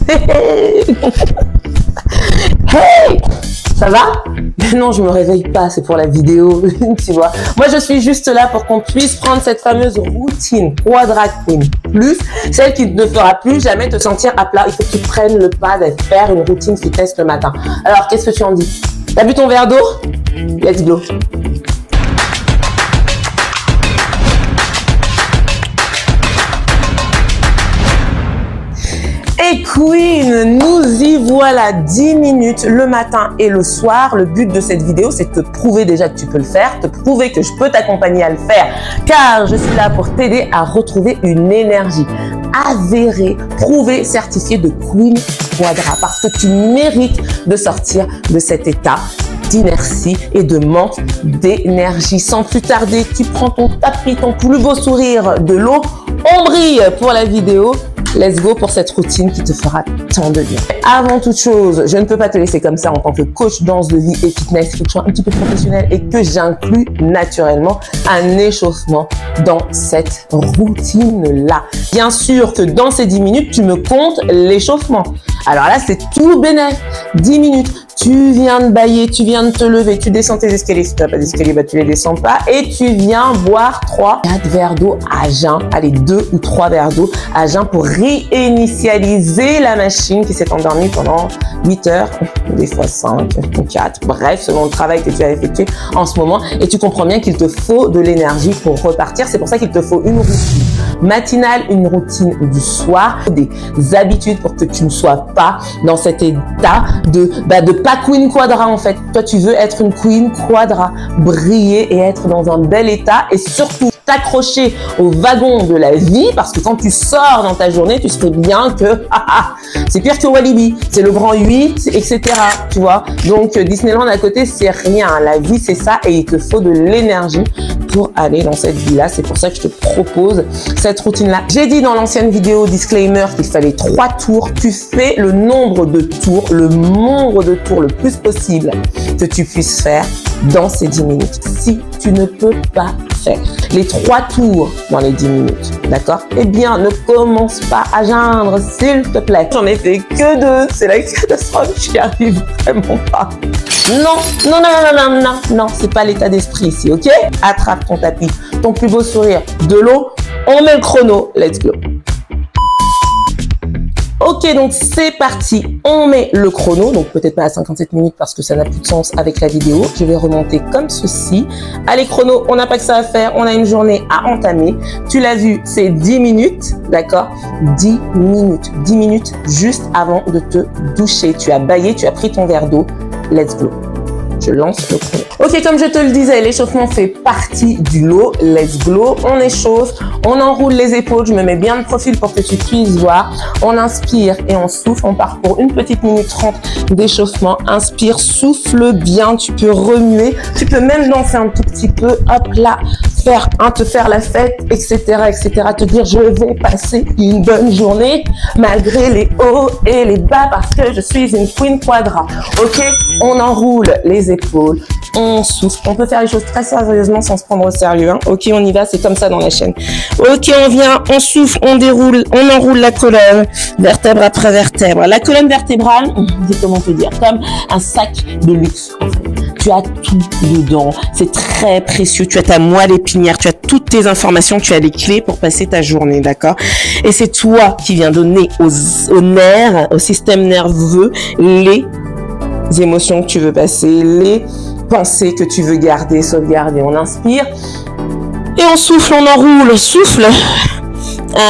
Hey, ça va? Mais non, je me réveille pas, c'est pour la vidéo, tu vois. Moi, je suis juste là pour qu'on puisse prendre cette fameuse routine Quadra Queen Plus, celle qui ne fera plus jamais te sentir à plat. Il faut que tu prennes le pas de faire une routine fitness le matin. Alors, qu'est-ce que tu en dis? T'as bu ton verre d'eau? Let's go. Et Queen, nous y voilà, 10 minutes le matin et le soir. Le but de cette vidéo, c'est de te prouver déjà que tu peux le faire, te prouver que je peux t'accompagner à le faire, car je suis là pour t'aider à retrouver une énergie avérée, prouvée, certifiée de Queen Quadra, parce que tu mérites de sortir de cet état d'inertie et de manque d'énergie. Sans plus tarder, tu prends ton tapis, ton plus beau sourire, de l'eau, on brille pour la vidéo. Let's go pour cette routine qui te fera tant de bien. Avant toute chose, je ne peux pas te laisser comme ça en tant que coach danse de vie et fitness. Il faut que tu sois un petit peu professionnel et que j'inclus naturellement un échauffement dans cette routine-là. Bien sûr que dans ces 10 minutes, tu me comptes l'échauffement. Alors là, c'est tout bénef. 10 minutes. Tu viens de bâiller, tu viens de te lever, tu descends tes escaliers. Si tu n'as pas d'escalier, bah, tu les descends pas. Et tu viens boire 3-4 verres d'eau à jeun. Allez, 2 ou 3 verres d'eau à jeun pour réinitialiser la machine qui s'est endormie pendant 8 heures, des fois 5, 4, bref, selon le travail que tu as effectué en ce moment. Et tu comprends bien qu'il te faut de l'énergie pour repartir. C'est pour ça qu'il te faut une routine matinale, une routine du soir, des habitudes pour que tu ne sois pas dans cet état de pas Queen Quadra en fait. Toi, tu veux être une Queen Quadra, briller et être dans un bel état et surtout t'accrocher au wagon de la vie, parce que quand tu sors dans ta journée, tu sais bien que c'est pire que Walibi, c'est le grand 8, etc. Tu vois. Donc Disneyland à côté, c'est rien. La vie, c'est ça, et il te faut de l'énergie pour aller dans cette vie-là. C'est pour ça que je te propose cette routine-là. J'ai dit dans l'ancienne vidéo disclaimer qu'il fallait 3 tours. Tu fais le nombre de tours, le le plus possible que tu puisses faire dans ces 10 minutes. Si tu ne peux pas faire les 3 tours dans les 10 minutes, d'accord? Eh bien, ne commence pas à geindre, s'il te plaît. J'en ai fait que 2, c'est la catastrophe, j'y arrive vraiment pas. Non, c'est pas l'état d'esprit ici, ok? Attrape ton tapis, ton plus beau sourire, de l'eau, on met le chrono, let's go. Ok, donc c'est parti, on met le chrono, donc peut-être pas à 57 minutes parce que ça n'a plus de sens avec la vidéo. Je vais remonter comme ceci. Allez, chrono, on n'a pas que ça à faire, on a une journée à entamer. Tu l'as vu, c'est 10 minutes, d'accord? 10 minutes, 10 minutes juste avant de te doucher. Tu as baillé, tu as pris ton verre d'eau, let's go. Je lance le chrono. Ok, comme je te le disais, l'échauffement fait partie du lot. Let's go. On échauffe, on enroule les épaules. Je me mets bien de profil pour que tu puisses voir. On inspire et on souffle. On part pour 1 minute 30 d'échauffement. Inspire, souffle bien. Tu peux remuer. Tu peux même danser un tout petit peu. Hop là, te faire la fête, etc., etc. Te dire, je vais passer une bonne journée malgré les hauts et les bas parce que je suis une Queen Quadra. Ok, on enroule les épaules, on souffle. On peut faire les choses très sérieusement sans se prendre au sérieux. Hein. Ok, on y va, c'est comme ça dans la chaîne. Ok, on vient, on souffle, on déroule, on enroule la colonne, vertèbre après vertèbre. La colonne vertébrale, comment te dire, comme un sac de luxe en fait. Tu as tout dedans, c'est très précieux, tu as ta moelle épinière, tu as toutes tes informations, tu as les clés pour passer ta journée, d'accord? Et c'est toi qui viens donner aux nerfs, au système nerveux, les émotions que tu veux passer, les pensées que tu veux garder, sauvegarder. On inspire et on souffle, on enroule, souffle.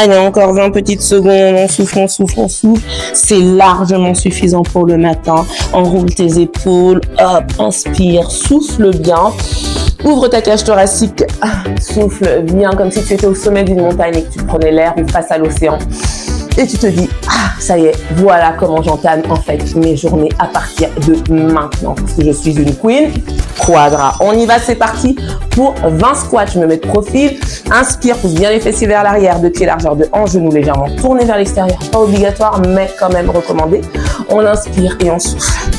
Allez, encore 20 petites secondes, on souffle, on souffle, on souffle. C'est largement suffisant pour le matin. Enroule tes épaules, hop, inspire, souffle bien. Ouvre ta cage thoracique, souffle bien comme si tu étais au sommet d'une montagne et que tu prenais l'air ou face à l'océan. Et tu te dis, ça y est, voilà comment j'entame en fait mes journées à partir de maintenant. Parce que je suis une Queen Quadra. On y va, c'est parti pour 20 squats. Je me mets de profil. Inspire, pousse bien les fessiers vers l'arrière, 2 pieds largeur de hanche, genoux légèrement tournés vers l'extérieur. Pas obligatoire, mais quand même recommandé. On inspire et on souffle.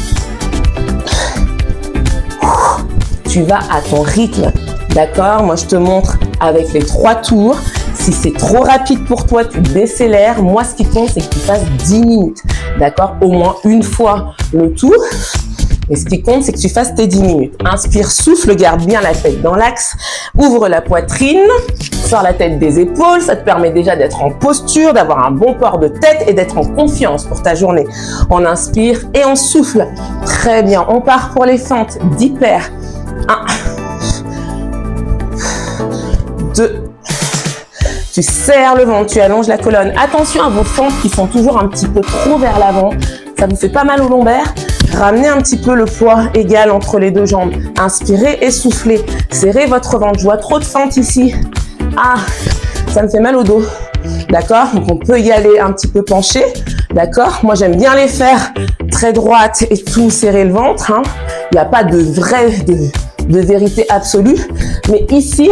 Tu vas à ton rythme, d'accord? Moi, je te montre avec les 3 tours. Si c'est trop rapide pour toi, tu décélères. Moi, ce qui compte, c'est que tu fasses 10 minutes. D'accord? Au moins une fois le tour. Et ce qui compte, c'est que tu fasses tes 10 minutes. Inspire, souffle, garde bien la tête dans l'axe. Ouvre la poitrine, sors la tête des épaules. Ça te permet déjà d'être en posture, d'avoir un bon port de tête et d'être en confiance pour ta journée. On inspire et on souffle. Très bien. On part pour les fentes d'hyper. 1, 2. Tu serres le ventre, tu allonges la colonne. Attention à vos fentes qui sont toujours un petit peu trop vers l'avant. Ça vous fait pas mal au lombaire. Ramenez un petit peu le poids égal entre les deux jambes. Inspirez et soufflez. Serrez votre ventre. Je vois trop de fentes ici. Ah, ça me fait mal au dos. D'accord? Donc on peut y aller un petit peu penché. D'accord? Moi j'aime bien les faire très droite et tout serrer le ventre. Hein. Il n'y a pas de vérité absolue. Mais ici,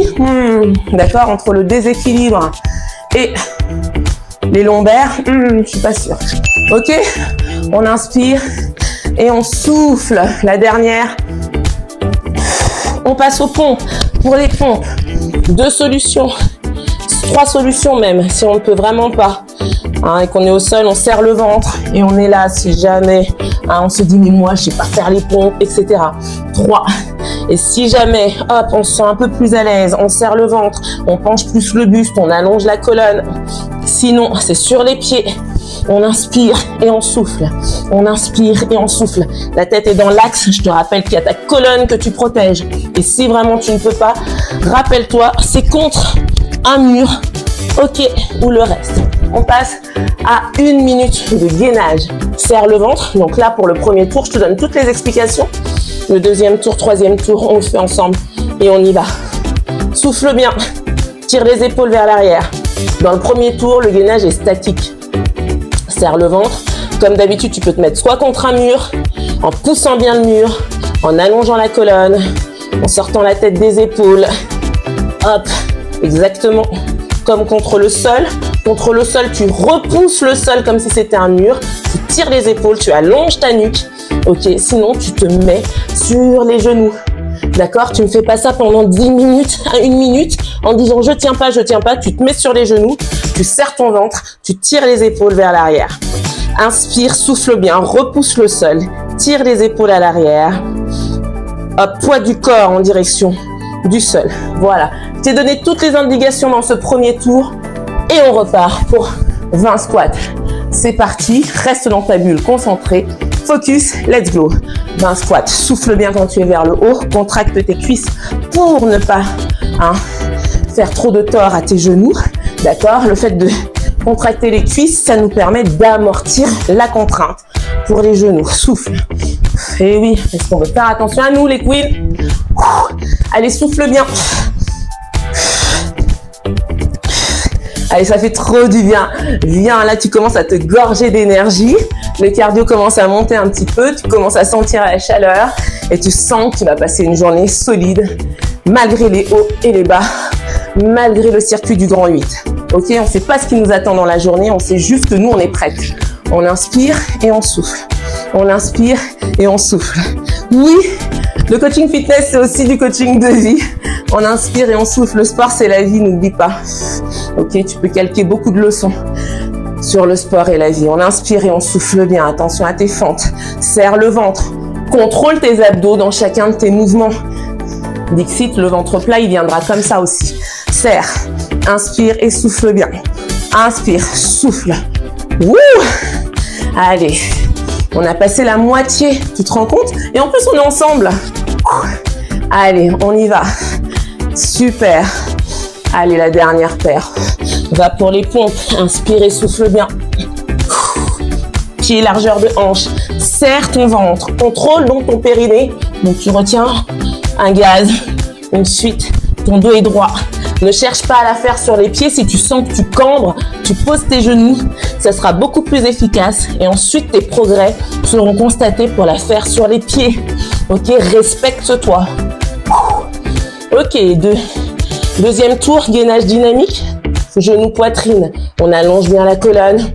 d'accord, entre le déséquilibre et les lombaires, je suis pas sûre. Ok? On inspire. Et on souffle. La dernière. On passe aux pompes. Pour les pompes, 2 solutions. 3 solutions même, si on ne peut vraiment pas. Hein, et qu'on est au sol, on serre le ventre. Et on est là si jamais on se dit, mais moi, je sais pas faire les pompes, etc. 3. Et si jamais, hop, on se sent un peu plus à l'aise, on serre le ventre, on penche plus le buste, on allonge la colonne. Sinon, c'est sur les pieds. On inspire et on souffle. On inspire et on souffle. La tête est dans l'axe. Je te rappelle qu'il y a ta colonne que tu protèges. Et si vraiment tu ne peux pas, rappelle-toi, c'est contre un mur. Ok, ou le reste. On passe à 1 minute de gainage. Serre le ventre. Donc là, pour le premier tour, je te donne toutes les explications. Le deuxième tour, troisième tour, on le fait ensemble. Et on y va. Souffle bien. Tire les épaules vers l'arrière. Dans le premier tour, le gainage est statique. Serre le ventre. Comme d'habitude, tu peux te mettre soit contre un mur, en poussant bien le mur, en allongeant la colonne, en sortant la tête des épaules. Hop, exactement comme contre le sol. Contre le sol, tu repousses le sol comme si c'était un mur. Tu tires les épaules, tu allonges ta nuque. Ok, sinon tu te mets sur les genoux. D'accord? Tu ne fais pas ça pendant 10 minutes à 1 minute en disant je tiens pas, tu te mets sur les genoux, tu serres ton ventre, tu tires les épaules vers l'arrière. Inspire, souffle bien, repousse le sol, tire les épaules à l'arrière. Hop, poids du corps en direction du sol. Voilà. Je t'ai donné toutes les indications dans ce premier tour et on repart pour 20 squats. C'est parti, reste dans ta bulle, concentré. Focus, let's go. 20 squats. Souffle bien quand tu es vers le haut. Contracte tes cuisses pour ne pas faire trop de tort à tes genoux. D'accord? Le fait de contracter les cuisses, ça nous permet d'amortir la contrainte pour les genoux. Souffle. Et oui, est-ce qu'on veut faire attention à nous, les queens? Allez, souffle bien. Allez, ça fait trop du bien. Viens, là, tu commences à te gorger d'énergie. Le cardio commence à monter un petit peu. Tu commences à sentir la chaleur. Et tu sens que tu vas passer une journée solide, malgré les hauts et les bas, malgré le circuit du grand 8. Ok, on ne sait pas ce qui nous attend dans la journée. On sait juste que nous, on est prêts. On inspire et on souffle. On inspire et on souffle. Oui, le coaching fitness, c'est aussi du coaching de vie. On inspire et on souffle. Le sport, c'est la vie, n'oublie pas. Ok, tu peux calquer beaucoup de leçons sur le sport et la vie. On inspire et on souffle bien. Attention à tes fentes. Serre le ventre. Contrôle tes abdos dans chacun de tes mouvements. Dixit, le ventre plat, il viendra comme ça aussi. Serre. Inspire et souffle bien. Inspire, souffle. Wouh! Allez. On a passé la moitié, tu te rends compte? Et en plus, on est ensemble. Allez, on y va. Super. Allez, la dernière paire. Va pour les pompes. Inspire et souffle bien. Pied, largeur de hanche. Serre ton ventre. Contrôle donc ton périnée. Donc, tu retiens un gaz. Ensuite, ton dos est droit. Ne cherche pas à la faire sur les pieds. Si tu sens que tu cambres, tu poses tes genoux. Ça sera beaucoup plus efficace. Et ensuite, tes progrès seront constatés pour la faire sur les pieds. Ok, respecte-toi. Ok, deuxième tour, gainage dynamique. Genou, poitrine. On allonge bien la colonne.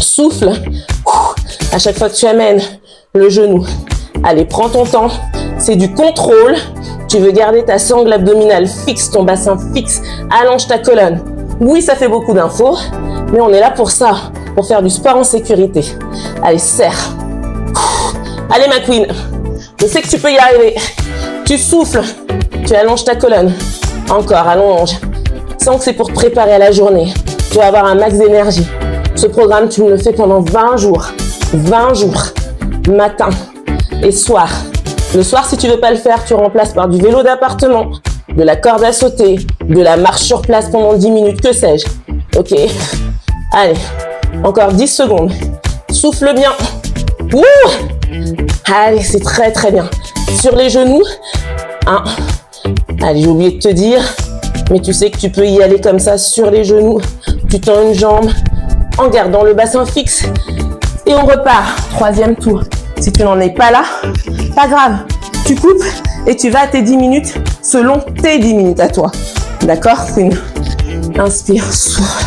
Souffle. À chaque fois que tu amènes le genou. Allez, prends ton temps. C'est du contrôle. Tu veux garder ta sangle abdominale fixe, ton bassin fixe. Allonge ta colonne. Oui, ça fait beaucoup d'infos, mais on est là pour ça. pour faire du sport en sécurité. Allez, serre. Allez, ma queen. Je sais que tu peux y arriver. Tu souffles. Tu allonges ta colonne. Encore, allonge. Sens que c'est pour te préparer à la journée. Tu vas avoir un max d'énergie. Ce programme, tu me le fais pendant 20 jours. 20 jours. Matin et soir. Le soir, si tu veux pas le faire, tu remplaces par du vélo d'appartement, de la corde à sauter, de la marche sur place pendant 10 minutes, que sais-je. Ok. Allez. Encore 10 secondes. Souffle bien. Ouh! Allez, c'est très très bien. Sur les genoux. 1. Allez, j'ai oublié de te dire. Mais tu sais que tu peux y aller comme ça sur les genoux. Tu tends une jambe en gardant le bassin fixe. Et on repart. 3e tour. Si tu n'en es pas là, pas grave. Tu coupes et tu vas à tes 10 minutes selon tes 10 minutes à toi. D'accord? Inspire, souffle.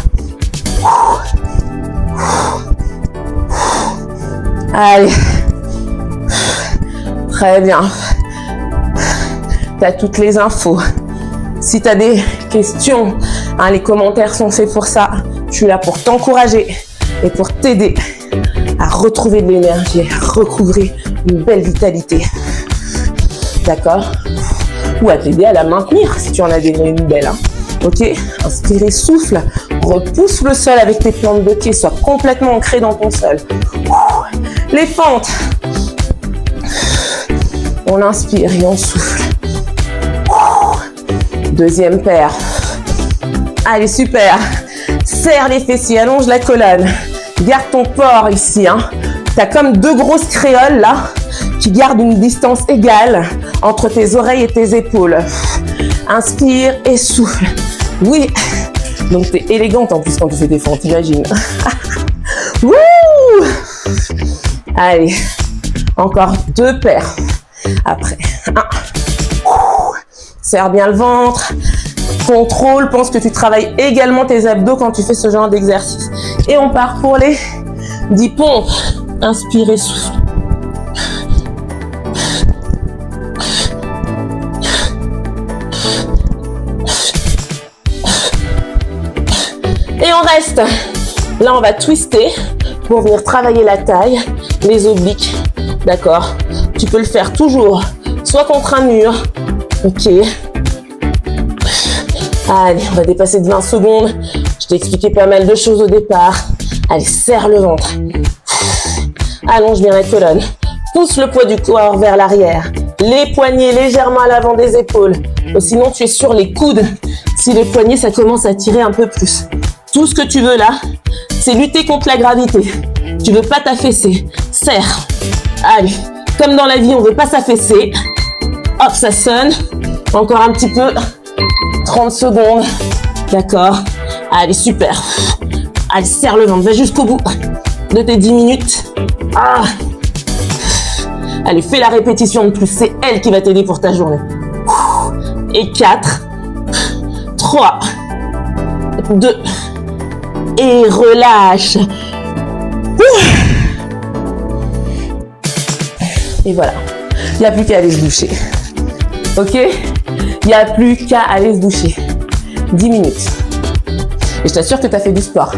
Allez. Très bien. Tu as toutes les infos. Si tu as des questions, hein, les commentaires sont faits pour ça. Je suis là pour t'encourager et pour t'aider à retrouver de l'énergie, à recouvrir une belle vitalité. D'accord? Ou à t'aider à la maintenir si tu en as déjà une belle. Hein. Ok? Inspire, souffle. Repousse le sol avec tes plantes de pied. Sois complètement ancré dans ton sol. Les fentes. On inspire et on souffle. 2e paire. Allez, super. Serre les fessiers, allonge la colonne. Garde ton corps ici. Hein. Tu as comme 2 grosses créoles là qui gardent une distance égale entre tes oreilles et tes épaules. Inspire et souffle. Oui. Donc, tu es élégante en plus quand tu fais tes fentes, imagine. Wouh! Allez. Encore 2 paires. Après. 1. Serre bien le ventre. Contrôle. Pense que tu travailles également tes abdos quand tu fais ce genre d'exercice. Et on part pour les 10 pompes. Inspire et souffle. Et on reste. Là, on va twister pour venir travailler la taille, les obliques. D'accord? Tu peux le faire toujours, soit contre un mur. Ok. Allez, on va dépasser de 20 secondes. Je t'ai expliqué pas mal de choses au départ. Allez, serre le ventre. Allonge bien la colonne. Pousse le poids du corps vers l'arrière. Les poignets légèrement à l'avant des épaules. Sinon, tu es sur les coudes. Si les poignets, ça commence à tirer un peu plus. Tout ce que tu veux là, c'est lutter contre la gravité. Tu veux pas t'affaisser. Serre. Allez, comme dans la vie, on veut pas s'affaisser. Hop, ça sonne. Encore un petit peu. 30 secondes. D'accord. Allez, super. Allez, serre le ventre. Va jusqu'au bout de tes 10 minutes. Ah. Allez, fais la répétition de plus. C'est elle qui va t'aider pour ta journée. Et 4, 3, 2, et relâche. Et voilà. Il n'y a plus qu'à aller se doucher. Ok? Il n'y a plus qu'à aller se doucher. 10 minutes. Et je t'assure que tu as fait du sport.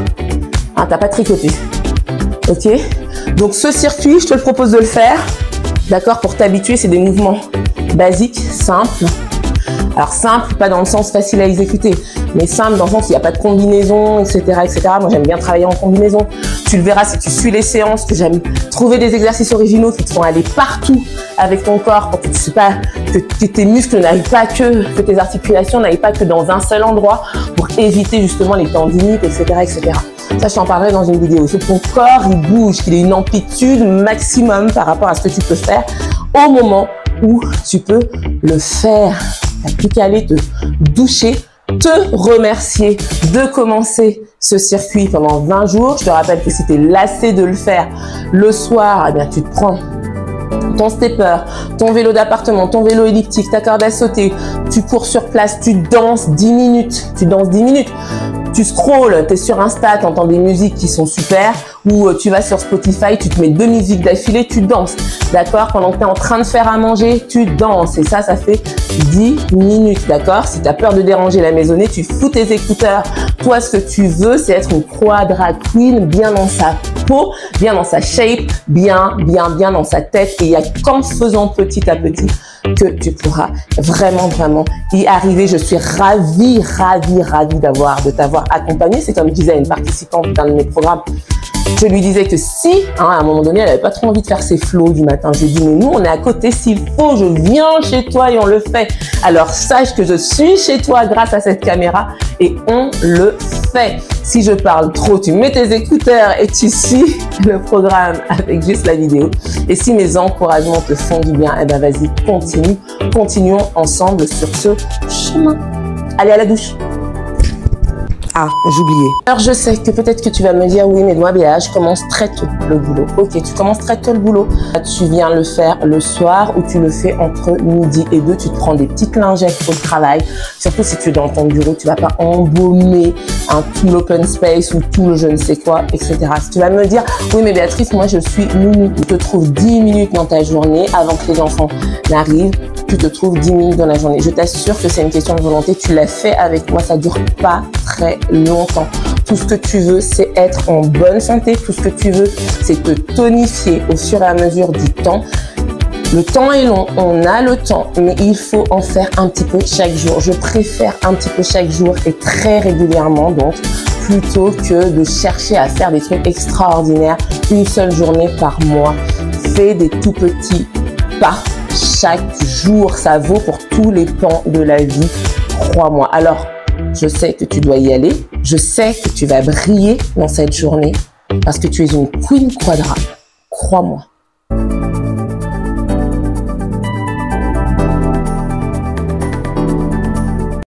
Hein, tu n'as pas tricoté. Ok? Donc ce circuit, je te le propose de le faire. D'accord? Pour t'habituer, c'est des mouvements basiques, simples. Alors simple, pas dans le sens facile à exécuter, mais simple dans le sens où il n'y a pas de combinaison, etc., etc. Moi, j'aime bien travailler en combinaison. Tu le verras si tu suis les séances, que j'aime trouver des exercices originaux qui te font aller partout avec ton corps pour que tu sais pas, que tes muscles n'aillent pas que tes articulations n'aillent pas que dans un seul endroit pour éviter justement les tendinites, etc., etc. Ça, je t'en parlerai dans une vidéo. Il faut que ton corps, il bouge, qu'il ait une amplitude maximum par rapport à ce que tu peux faire au moment où tu peux le faire. Tu n'as plus qu'à aller te doucher, te remercier de commencer ce circuit pendant 20 jours. Je te rappelle que si tu es lassé de le faire le soir, eh bien, tu te prends ton stepper, ton vélo d'appartement, ton vélo elliptique, ta corde à sauter, tu cours sur place, tu danses 10 minutes. Tu danses 10 minutes. Tu scrolles, tu es sur Insta, tu entends des musiques qui sont super, ou tu vas sur Spotify, tu te mets 2 musiques d'affilée, tu danses. D'accord? Pendant que tu es en train de faire à manger, tu danses. Et ça fait 10 minutes. D'accord? Si tu as peur de déranger la maisonnée, tu fous tes écouteurs Toi, ce que tu veux, c'est être une quadra queen, bien dans sa peau, bien dans sa shape, bien dans sa tête. Et il n'y a qu'en faisant petit à petit que tu pourras vraiment y arriver. Je suis ravie de t'avoir accompagné. C'est comme je disais à une participante d'un de mes programmes. Je lui disais que si, à un moment donné, elle n'avait pas trop envie de faire ses flows du matin. Je lui dis, mais nous, on est à côté. S'il faut, je viens chez toi et on le fait. Alors, sache que je suis chez toi grâce à cette caméra et on le fait. Si je parle trop, tu mets tes écouteurs et tu suis le programme avec juste la vidéo. Et si mes encouragements te font du bien, eh ben vas-y, continue. Continuons ensemble sur ce chemin. Allez à la douche. Ah, j'oubliais. Alors, je sais que peut-être que tu vas me dire, oui, mais moi, Béa, je commence très tôt le boulot. Ok, tu commences très tôt le boulot. Tu viens le faire le soir ou tu le fais entre midi et 2. Tu te prends des petites lingettes au travail. Surtout si tu es dans ton bureau, tu vas pas embaumer tout l'open space ou tout le je ne sais quoi, etc. Si tu vas me dire, oui, mais Béatrice, moi, je suis nounou. Tu te trouves 10 minutes dans ta journée avant que les enfants n'arrivent. Tu te trouves 10 minutes dans la journée. Je t'assure que c'est une question de volonté. Tu l'as fait avec moi. Ça dure pas très longtemps. Tout ce que tu veux, c'est être en bonne santé. Tout ce que tu veux, c'est te tonifier au fur et à mesure du temps. Le temps est long, on a le temps, mais il faut en faire un petit peu chaque jour. Je préfère un petit peu chaque jour et très régulièrement, donc, plutôt que de chercher à faire des trucs extraordinaires une seule journée par mois. Fais des tout petits pas chaque jour. Ça vaut pour tous les pans de la vie, crois-moi. Alors, je sais que tu dois y aller. Je sais que tu vas briller dans cette journée parce que tu es une Queen Quadra. Crois-moi.